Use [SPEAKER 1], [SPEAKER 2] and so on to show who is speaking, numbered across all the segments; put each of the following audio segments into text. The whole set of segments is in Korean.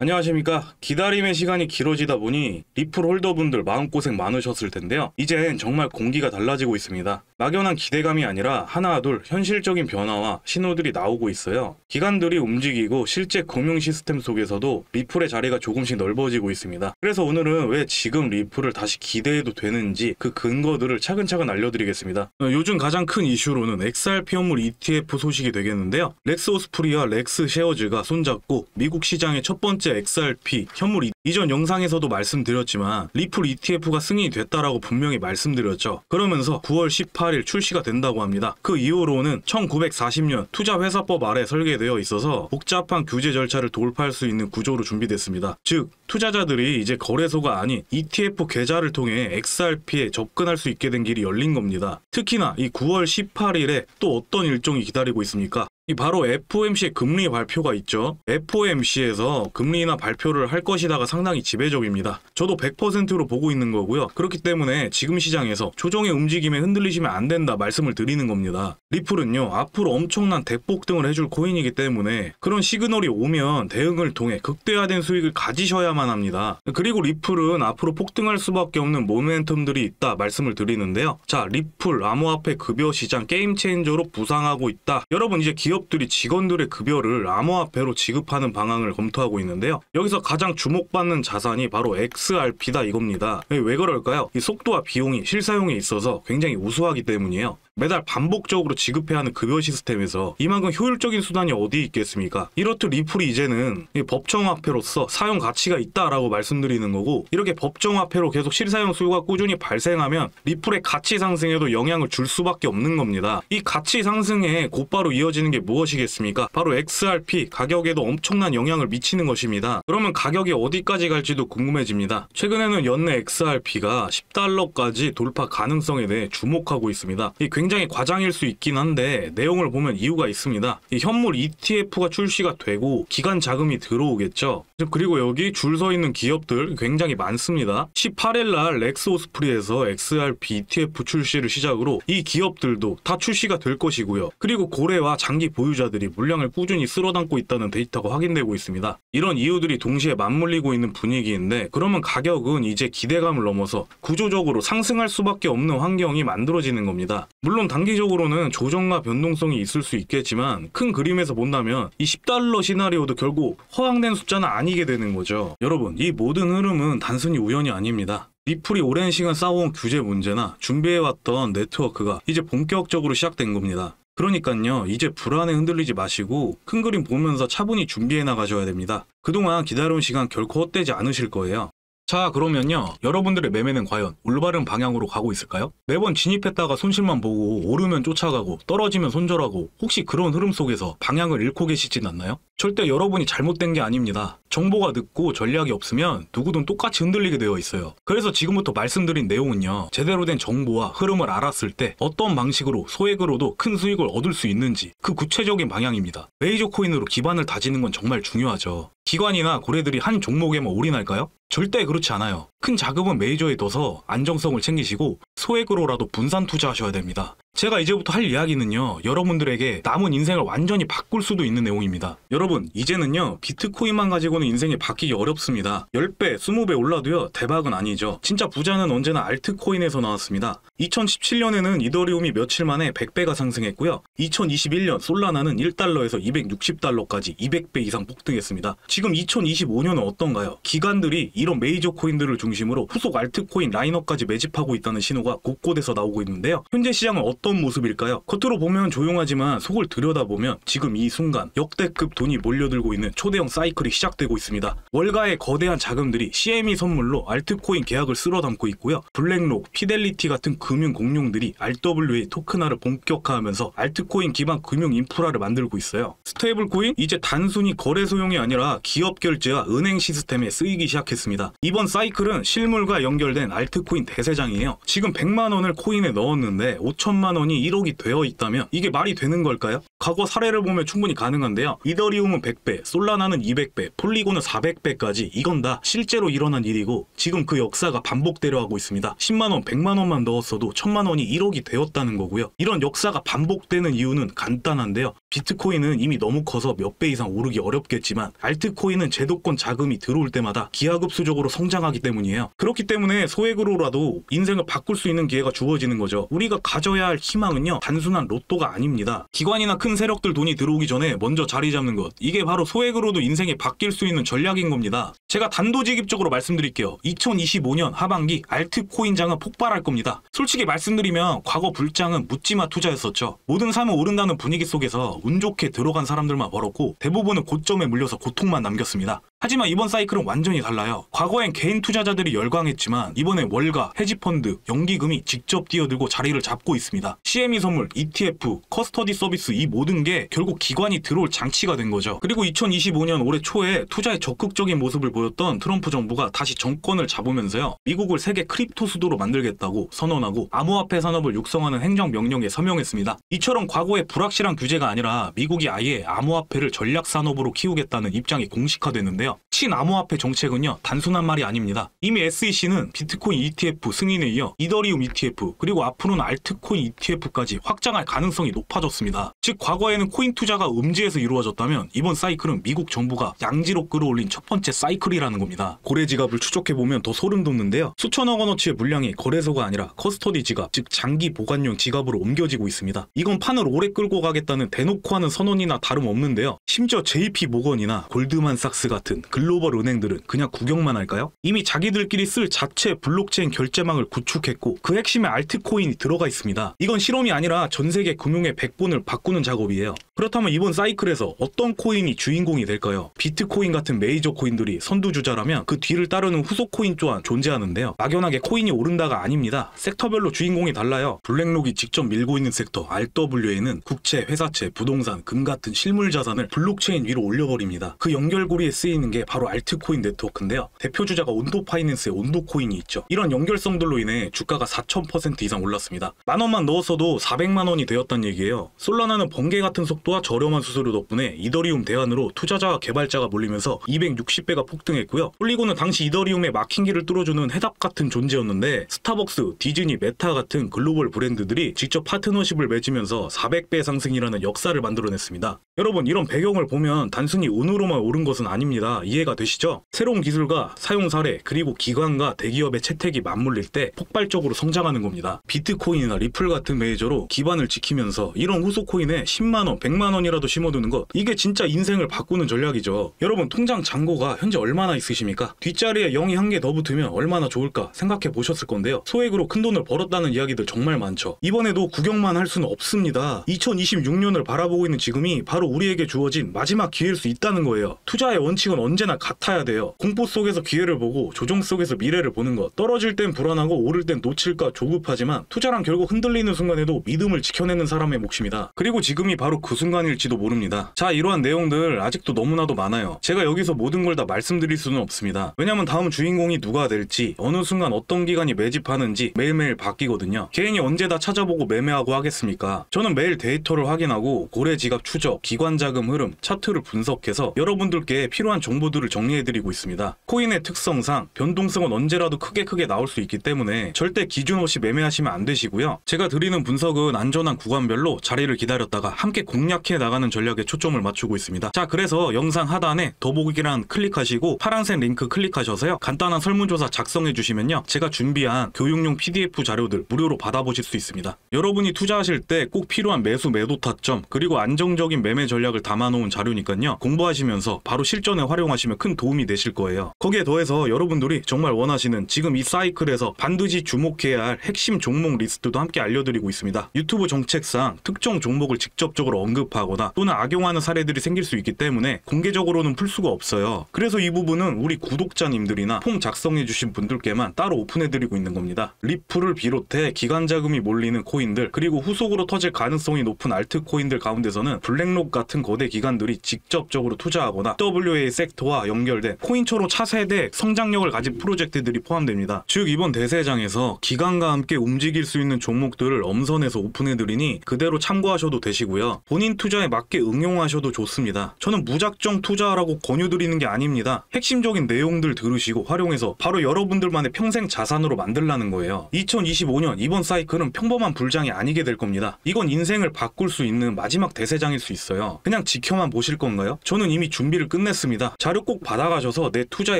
[SPEAKER 1] 안녕하십니까. 기다림의 시간이 길어지다 보니 리플 홀더분들 마음고생 많으셨을 텐데요. 이젠 정말 공기가 달라지고 있습니다. 막연한 기대감이 아니라 하나둘 현실적인 변화와 신호들이 나오고 있어요. 기관들이 움직이고 실제 금융 시스템 속에서도 리플의 자리가 조금씩 넓어지고 있습니다. 그래서 오늘은 왜 지금 리플을 다시 기대해도 되는지 그 근거들을 차근차근 알려드리겠습니다. 요즘 가장 큰 이슈로는 XRP 현물 ETF 소식이 되겠는데요. 렉스 오스프리와 렉스 셰어즈가 손잡고 미국 시장의 첫 번째 XRP 현물 이전 영상에서도 말씀드렸지만 리플 ETF가 승인이 됐다라고 분명히 말씀드렸죠. 그러면서 9월 18일 출시가 된다고 합니다. 그 이후로는 1940년 투자회사법 아래 설계되어 있어서 복잡한 규제 절차를 돌파할 수 있는 구조로 준비됐습니다. 즉 투자자들이 이제 거래소가 아닌 ETF 계좌를 통해 XRP에 접근할 수 있게 된 길이 열린 겁니다. 특히나 이 9월 18일에 또 어떤 일정이 기다리고 있습니까? 바로 FOMC의 금리 발표가 있죠. FOMC에서 금리나 발표를 할 것이다가 상당히 지배적입니다. 저도 100%로 보고 있는 거고요. 그렇기 때문에 지금 시장에서 조정의 움직임에 흔들리시면 안 된다 말씀을 드리는 겁니다. 리플은요, 앞으로 엄청난 대폭등을 해줄 코인이기 때문에 그런 시그널이 오면 대응을 통해 극대화된 수익을 가지셔야만 합니다. 그리고 리플은 앞으로 폭등할 수밖에 없는 모멘텀들이 있다 말씀을 드리는데요. 자, 리플 암호화폐 급여 시장 게임 체인저로 부상하고 있다. 여러분, 이제 기업들이 직원들의 급여를 암호화폐로 지급하는 방안을 검토하고 있는데요. 여기서 가장 주목받는 자산이 바로 XRP다 이겁니다. 왜 그럴까요? 이 속도와 비용이 실사용에 있어서 굉장히 우수하기 때문이에요. 매달 반복적으로 지급해야 하는 급여 시스템에서 이만큼 효율적인 수단이 어디 있겠습니까? 이렇듯 리플이 이제는 법정화폐로서 사용 가치가 있다라고 말씀드리는 거고, 이렇게 법정화폐로 계속 실사용 수요가 꾸준히 발생하면 리플의 가치 상승에도 영향을 줄 수밖에 없는 겁니다. 이 가치 상승에 곧바로 이어지는 게 무엇이겠습니까? 바로 XRP 가격에도 엄청난 영향을 미치는 것입니다. 그러면 가격이 어디까지 갈지도 궁금해집니다. 최근에는 연내 XRP가 $10까지 돌파 가능성에 대해 주목하고 있습니다. 굉장히 과장일 수 있긴 한데 내용을 보면 이유가 있습니다. 이 현물 ETF가 출시가 되고 기관 자금이 들어오겠죠. 그리고 여기 줄 서 있는 기업들 굉장히 많습니다. 18일날 렉스 오스프리에서 XRP ETF 출시를 시작으로 이 기업들도 다 출시가 될 것이고요. 그리고 고래와 장기 보유자들이 물량을 꾸준히 쓸어담고 있다는 데이터가 확인되고 있습니다. 이런 이유들이 동시에 맞물리고 있는 분위기인데, 그러면 가격은 이제 기대감을 넘어서 구조적으로 상승할 수밖에 없는 환경이 만들어지는 겁니다. 물론 단기적으로는 조정과 변동성이 있을 수 있겠지만 큰 그림에서 본다면 이 $10 시나리오도 결국 허황된 숫자는 아니게 되는 거죠. 여러분, 이 모든 흐름은 단순히 우연이 아닙니다. 리플이 오랜 시간 쌓아온 규제 문제나 준비해왔던 네트워크가 이제 본격적으로 시작된 겁니다. 그러니까요, 이제 불안에 흔들리지 마시고 큰 그림 보면서 차분히 준비해 나가셔야 됩니다. 그동안 기다려온 시간 결코 헛되지 않으실 거예요. 자, 그러면요, 여러분들의 매매는 과연 올바른 방향으로 가고 있을까요? 매번 진입했다가 손실만 보고 오르면 쫓아가고 떨어지면 손절하고, 혹시 그런 흐름 속에서 방향을 잃고 계시진 않나요? 절대 여러분이 잘못된 게 아닙니다. 정보가 늦고 전략이 없으면 누구든 똑같이 흔들리게 되어 있어요. 그래서 지금부터 말씀드린 내용은요, 제대로 된 정보와 흐름을 알았을 때 어떤 방식으로 소액으로도 큰 수익을 얻을 수 있는지 그 구체적인 방향입니다. 메이저 코인으로 기반을 다지는 건 정말 중요하죠. 기관이나 고래들이 한 종목에만 올인할까요? 절대 그렇지 않아요. 큰 자금은 메이저에 둬서 안정성을 챙기시고 소액으로라도 분산 투자하셔야 됩니다. 제가 이제부터 할 이야기는요, 여러분들에게 남은 인생을 완전히 바꿀 수도 있는 내용입니다. 여러분, 이제는요, 비트코인만 가지고는 인생이 바뀌기 어렵습니다. 10배, 20배 올라도요, 대박은 아니죠. 진짜 부자는 언제나 알트코인에서 나왔습니다. 2017년에는 이더리움이 며칠 만에 100배가 상승했고요. 2021년 솔라나는 $1에서 $260까지 200배 이상 폭등했습니다. 지금 2025년은 어떤가요? 기관들이 이런 메이저 코인들을 중심으로 후속 알트코인 라인업까지 매집하고 있다는 신호가 곳곳에서 나오고 있는데요. 현재 시장은 어떤 모습일까요? 겉으로 보면 조용하지만 속을 들여다보면 지금 이 순간 역대급 돈이 몰려들고 있는 초대형 사이클이 시작되고 있습니다. 월가의 거대한 자금들이 CME 선물로 알트코인 계약을 쓸어담고 있고요. 블랙록, 피델리티 같은 금융 공룡들이 RWA 토큰화를 본격화하면서 알트코인 기반 금융 인프라를 만들고 있어요. 스테이블 코인? 이제 단순히 거래소용이 아니라 기업 결제와 은행 시스템에 쓰이기 시작했습니다. 이번 사이클은 실물과 연결된 알트코인 대세장이에요. 지금 100만 원을 코인에 넣었는데 5천만 원이 1억이 되어 있다면 이게 말이 되는 걸까요? 과거 사례를 보면 충분히 가능한데요. 이더리움은 100배, 솔라나는 200배, 폴리곤은 400배까지 이건 다 실제로 일어난 일이고 지금 그 역사가 반복되려 하고 있습니다. 10만원, 100만원만 넣었어도 1000만원이 1억이 되었다는 거고요. 이런 역사가 반복되는 이유는 간단한데요. 비트코인은 이미 너무 커서 몇 배 이상 오르기 어렵겠지만 알트코인은 제도권 자금이 들어올 때마다 기하급수적으로 성장하기 때문이에요. 그렇기 때문에 소액으로라도 인생을 바꿀 수 있는 기회가 주어지는 거죠. 우리가 가져야 할 희망은요, 단순한 로또가 아닙니다. 기관이나 큰 세력들 돈이 들어오기 전에 먼저 자리 잡는 것, 이게 바로 소액으로도 인생이 바뀔 수 있는 전략인 겁니다. 제가 단도직입적으로 말씀드릴게요. 2025년 하반기 알트코인장은 폭발할 겁니다. 솔직히 말씀드리면 과거 불장은 묻지마 투자였었죠. 모든 사면 오른다는 분위기 속에서 운 좋게 들어간 사람들만 벌었고 대부분은 고점에 물려서 고통만 남겼습니다. 하지만 이번 사이클은 완전히 달라요. 과거엔 개인 투자자들이 열광했지만 이번엔 월가, 헤지펀드, 연기금이 직접 뛰어들고 자리를 잡고 있습니다. CME 선물, ETF, 커스터디 서비스 이 모든 게 결국 기관이 들어올 장치가 된 거죠. 그리고 2025년 올해 초에 투자에 적극적인 모습을 보였던 트럼프 정부가 다시 정권을 잡으면서요, 미국을 세계 크립토 수도로 만들겠다고 선언하고 암호화폐 산업을 육성하는 행정명령에 서명했습니다. 이처럼 과거의 불확실한 규제가 아니라 미국이 아예 암호화폐를 전략 산업으로 키우겠다는 입장이 공식화됐는데요. 친암호화폐 정책은요, 단순한 말이 아닙니다. 이미 SEC는 비트코인 ETF 승인에 이어 이더리움 ETF 그리고 앞으로는 알트코인 ETF까지 확장할 가능성이 높아졌습니다. 즉 과거에는 코인 투자가 음지에서 이루어졌다면 이번 사이클은 미국 정부가 양지로 끌어올린 첫 번째 사이클이라는 겁니다. 고래 지갑을 추적해보면 더 소름 돋는데요. 수천억 원어치의 물량이 거래소가 아니라 커스터디 지갑, 즉 장기 보관용 지갑으로 옮겨지고 있습니다. 이건 판을 오래 끌고 가겠다는 대놓고 하는 선언이나 다름없는데요. 심지어 JP 모건이나 골드만삭스 같은 글로벌 은행들은 그냥 구경만 할까요? 이미 자기들끼리 쓸 자체 블록체인 결제망을 구축했고 그 핵심에 알트코인이 들어가 있습니다. 이건 실험이 아니라 전 세계 금융의 백본을 바꾸는 작업이에요. 그렇다면 이번 사이클에서 어떤 코인이 주인공이 될까요? 비트코인 같은 메이저 코인들이 선두주자라면 그 뒤를 따르는 후속 코인 또한 존재하는데요. 막연하게 코인이 오른다가 아닙니다. 섹터별로 주인공이 달라요. 블랙록이 직접 밀고 있는 섹터 RWA는 국채, 회사채, 부동산, 금 같은 실물 자산을 블록체인 위로 올려버립니다. 그 연결고리에 쓰이는 게 바로 알트코인 네트워크인데요. 대표 주자가 온도 파이낸스의 온도코인이 있죠. 이런 연결성들로 인해 주가가 4000% 이상 올랐습니다. 만원만 넣었어도 400만원이 되었단 얘기예요. 솔라나는 번개 같은 속도와 저렴한 수수료 덕분에 이더리움 대안으로 투자자와 개발자가 몰리면서 260배가 폭등했고요. 폴리곤은 당시 이더리움의 막힌 길을 뚫어주는 해답 같은 존재였는데 스타벅스, 디즈니, 메타 같은 글로벌 브랜드들이 직접 파트너십을 맺으면서 400배 상승이라는 역사를 만들어냈습니다. 여러분, 이런 배경을 보면 단순히 운으로만 오른 것은 아닙니다. 이해가 되시죠? 새로운 기술과 사용 사례 그리고 기관과 대기업의 채택이 맞물릴 때 폭발적으로 성장하는 겁니다. 비트코인이나 리플 같은 메이저로 기반을 지키면서 이런 후속 코인에 10만원, 100만원이라도 심어두는 것, 이게 진짜 인생을 바꾸는 전략이죠. 여러분, 통장 잔고가 현재 얼마나 있으십니까? 뒷자리에 0이 한 개 더 붙으면 얼마나 좋을까 생각해 보셨을 건데요. 소액으로 큰 돈을 벌었다는 이야기들 정말 많죠. 이번에도 구경만 할 수는 없습니다. 2026년을 바라보고 있는 지금이 바로 우리에게 주어진 마지막 기회일 수 있다는 거예요. 투자의 원칙은 언제나 같아야 돼요. 공포 속에서 기회를 보고 조정 속에서 미래를 보는 것. 떨어질 땐 불안하고 오를 땐 놓칠까 조급하지만 투자란 결국 흔들리는 순간에도 믿음을 지켜내는 사람의 몫입니다. 그리고 지금이 바로 그 순간일지도 모릅니다. 자, 이러한 내용들 아직도 너무나도 많아요. 제가 여기서 모든 걸 다 말씀드릴 수는 없습니다. 왜냐면 다음 주인공이 누가 될지, 어느 순간 어떤 기관이 매집하는지 매일매일 바뀌거든요. 개인이 언제 다 찾아보고 매매하고 하겠습니까? 저는 매일 데이터를 확인하고 고래 지갑 추적, 기관 자금 흐름, 차트를 분석해서 여러분들께 필요한 정보들을 정리해드리고 있습니다. 코인의 특성상 변동성은 언제라도 크게 나올 수 있기 때문에 절대 기준 없이 매매하시면 안 되시고요. 제가 드리는 분석은 안전한 구간별로 자리를 기다렸다가 함께 공략해 나가는 전략에 초점을 맞추고 있습니다. 자, 그래서 영상 하단에 더보기란 클릭하시고 파란색 링크 클릭하셔서요, 간단한 설문조사 작성해 주시면요, 제가 준비한 교육용 PDF 자료들 무료로 받아보실 수 있습니다. 여러분이 투자하실 때 꼭 필요한 매수 매도 타점 그리고 안정적인 매매 전략을 담아놓은 자료니까요, 공부하시면서 바로 실전에 활용하시면 큰 도움이 되실 거예요. 거기에 더해서 여러분들이 정말 원하시는 지금 이 사이클에서 반드시 주목해야 할 핵심 종목 리스트도 함께 알려드리고 있습니다. 유튜브 정책상 특정 종목을 직접적으로 언급하거나 또는 악용하는 사례들이 생길 수 있기 때문에 공개적으로는 풀 수가 없어요. 그래서 이 부분은 우리 구독자님들이나 폼 작성해주신 분들께만 따로 오픈해드리고 있는 겁니다. 리플을 비롯해 기관 자금이 몰리는 코인들 그리고 후속으로 터질 가능성이 높은 알트코인들 가운데서는 블랙록 같은 거대 기관들이 직접적으로 투자하거나 WA 섹터와 연결된 코인처럼 차세대 성장력을 가진 프로젝트들이 포함됩니다. 즉 이번 대세장에서 기관과 함께 움직일 수 있는 종목들을 엄선해서 오픈해드리니 그대로 참고하셔도 되시고요. 본인의 개인 투자에 맞게 응용하셔도 좋습니다. 저는 무작정 투자하라고 권유드리는 게 아닙니다. 핵심적인 내용들 들으시고 활용해서 바로 여러분들만의 평생 자산으로 만들라는 거예요. 2025년 이번 사이클은 평범한 불장이 아니게 될 겁니다. 이건 인생을 바꿀 수 있는 마지막 대세장일 수 있어요. 그냥 지켜만 보실 건가요? 저는 이미 준비를 끝냈습니다. 자료 꼭 받아가셔서 내 투자에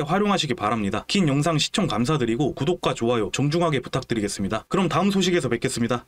[SPEAKER 1] 활용하시기 바랍니다. 긴 영상 시청 감사드리고 구독과 좋아요 정중하게 부탁드리겠습니다. 그럼 다음 소식에서 뵙겠습니다.